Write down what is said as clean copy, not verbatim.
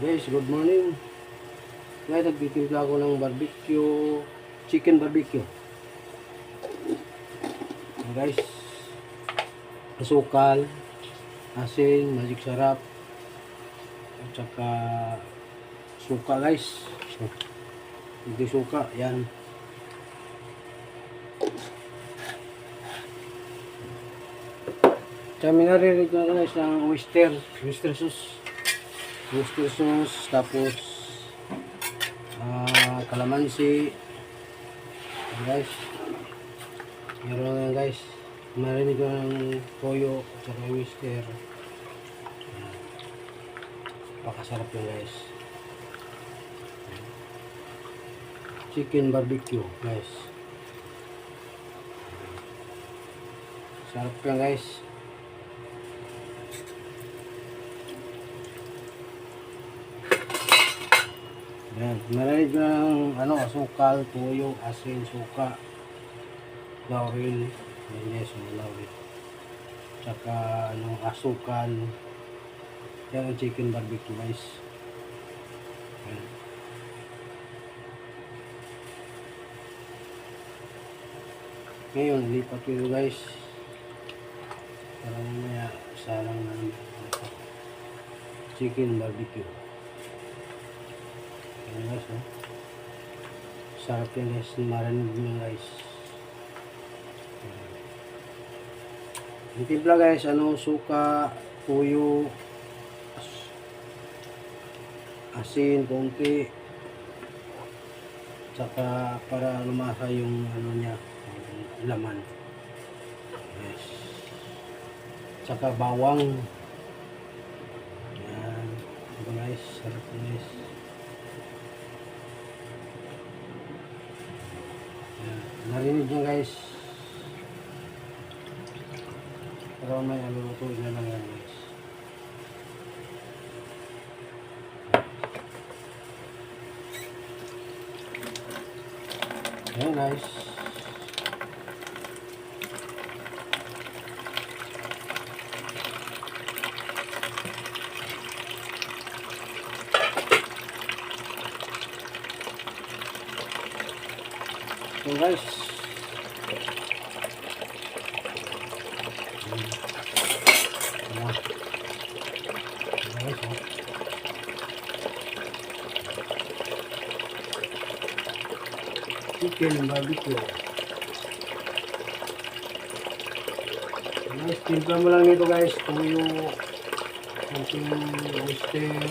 Guys, good morning. Guys, nagtitimpla ako ng barbecue, chicken barbecue. Guys, asukal, asin, magic sarap, at saka suka guys. Hindi suka, yan. Kami narinig na guys ng oyster sauce. Oyster sauce, tapos kalamansi. Guys, meron guys, marinig ko ng toyo at saka oyster. Pakasarap yun guys. Chicken barbecue guys. Sarap yan guys. Yan, marinig ng asukal, toyo, asin, suka, laurel, yes, laurel, tsaka asukal. Yan ang chicken barbecue guys. Yan. Ngayon, lipat ko guys para mamaya salang na chicken barbecue. Ayan guys, oh. Sarap yan guys, marinig nyo guys. Yung timpla guys, suka, tuyo, asin, konti, tsaka para lumasa yung niya, yung laman. Yes. Tsaka bawang. Ayan, ito guys, sarap guys. Narinig nyo guys. Pero may alulutuin na lang yan guys. Ayan guys. So guys, chicken barbecue. Guys, timpla mo lang nito guys, tuyo, konting oyster,